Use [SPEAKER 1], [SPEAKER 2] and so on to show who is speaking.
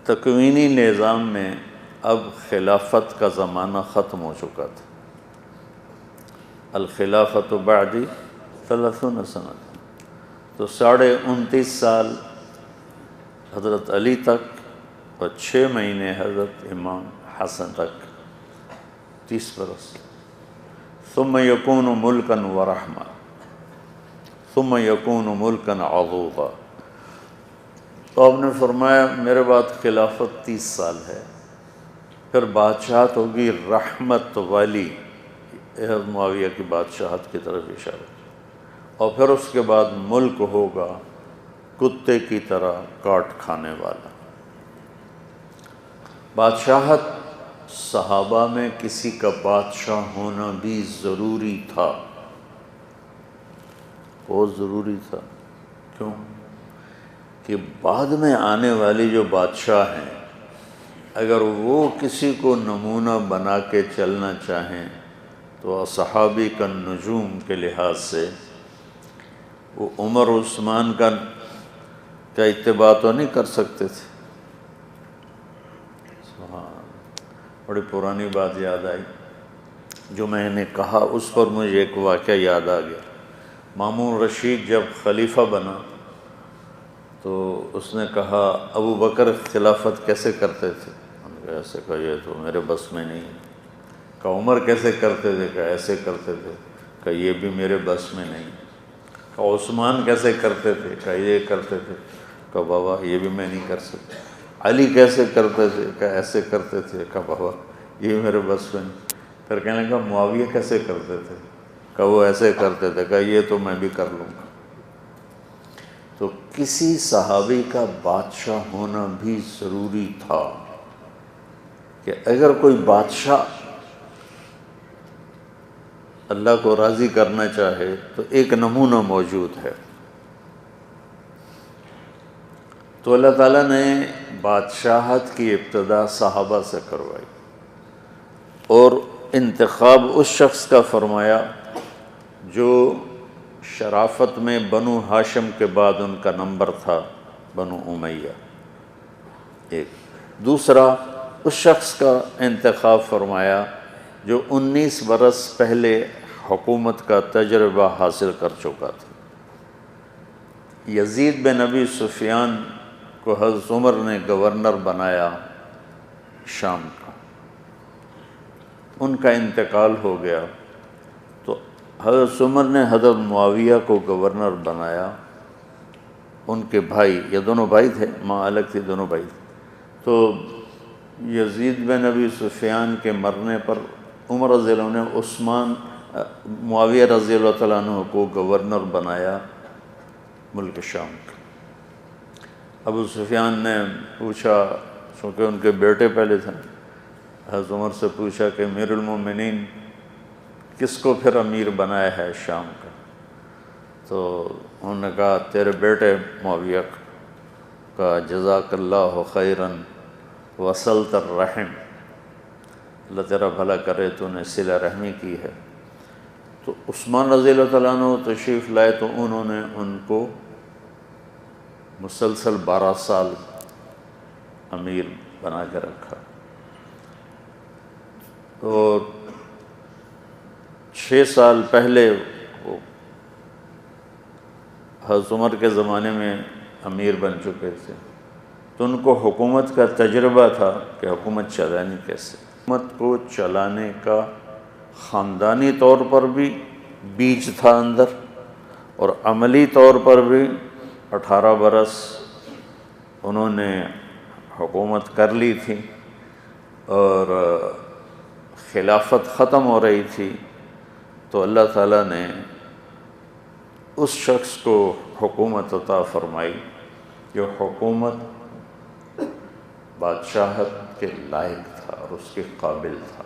[SPEAKER 1] تکوینی نظام میں اب خلافت کا زمانہ ختم ہو چکا تھا. الخلافت بعدی 30 سنۃ، تو 29.5 سال حضرت علی تک اور 6 مہینے حضرت امام حسن تک، 30 برس. ثم یکون ملکا ورحمہ، ثم یکون ملکا عضوضا. تو آپ نے فرمایا میرے بعد خلافت 30 سال ہے، پھر بادشاہت ہوگی رحمت والی، حضرت معاویہ کی بادشاہت کی طرف اشارہ، اور پھر اس کے بعد ملک ہوگا کتے کی طرح کاٹ کھانے والا. بادشاہت صحابہ میں کسی کا بادشاہ ہونا بھی ضروری تھا، بہت ضروری تھا. کیوں؟ کہ بعد میں آنے والے جو بادشاہ ہیں اگر وہ کسی کو نمونہ بنا کے چلنا چاہیں تو صحابی کا نجوم کے لحاظ سے وہ عمر عثمان کا اتباع تو نہیں کر سکتے تھے. بڑی پرانی بات یاد آئی جو میں نے کہا، اس پر مجھے ایک واقعہ یاد آ گیا. مامون رشید جب خلیفہ بنا تو اس نے کہا ابو بکر خلافت کیسے کرتے تھے؟ ایسے کہا یہ تو میرے بس میں نہیں. کہا عمر کیسے کرتے تھے؟ کہا ایسے کرتے تھے. کہا یہ بھی میرے بس میں نہیں. کہا عثمان کیسے کرتے تھے؟ کہا یہ کرتے تھے. کہا بابا یہ بھی میں نہیں کر سکتا. علی کیسے کرتے تھے؟ کہا ایسے کرتے تھے. کہا بابا یہ بھی میرے بس میں نہیں. پھر کہنے لگا معاویہ کیسے کرتے تھے؟ کہا وہ ایسے کرتے تھے. کہا یہ تو میں بھی کر لوں گا. تو کسی صحابی کا بادشاہ ہونا بھی ضروری تھا کہ اگر کوئی بادشاہ اللہ کو راضی کرنا چاہے تو ایک نمونہ موجود ہے. تو اللہ تعالیٰ نے بادشاہت کی ابتدا صحابہ سے کروائی اور انتخاب اس شخص کا فرمایا جو شرافت میں بنو ہاشم کے بعد ان کا نمبر تھا، بنو امیہ. ایک دوسرا اس شخص کا انتخاب فرمایا جو 19 برس پہلے حکومت کا تجربہ حاصل کر چکا تھا. یزید بن ابی سفیان کو حضرت عمر نے گورنر بنایا شام کا. ان کا انتقال ہو گیا تو حضرت عمر نے حضرت معاویہ کو گورنر بنایا. ان کے بھائی، یہ دونوں بھائی تھے، ماں الگ تھی، دونوں بھائی تھے. تو یزید بن ابی سفیان کے مرنے پر عمر رضی اللہ عنہ نے معاویہ رضی اللہ تعالیٰ عنہ کو گورنر بنایا ملک شام کا. ابو سفیان نے پوچھا، چونکہ ان کے بیٹے پہلے تھے، حضرت عمر سے پوچھا کہ امیر المومنین کس کو پھر امیر بنایا ہے شام کا؟ تو انہوں نے کہا تیرے بیٹے معاویہ کا. جزاک اللہ خیراً وصلت الرحم، اللہ تیرا بھلا کرے، تو نے صلہ رحمی کی ہے. تو عثمان رضی اللہ تعالیٰ عنہ تشریف لائے تو انہوں نے ان کو مسلسل 12 سال امیر بنا کے رکھا. اور 6 سال پہلے وہ حضرت عمر کے زمانے میں امیر بن چکے تھے تو ان کو حکومت کا تجربہ تھا کہ حکومت چلانی کیسے. حکومت کو چلانے کا خاندانی طور پر بھی بیج تھا اندر اور عملی طور پر بھی. 18 برس انہوں نے حکومت کر لی تھی اور خلافت ختم ہو رہی تھی تو اللہ تعالیٰ نے اس شخص کو حکومت عطا فرمائی جو حکومت بادشاہت کے لائق تھا اور اس کے قابل تھا.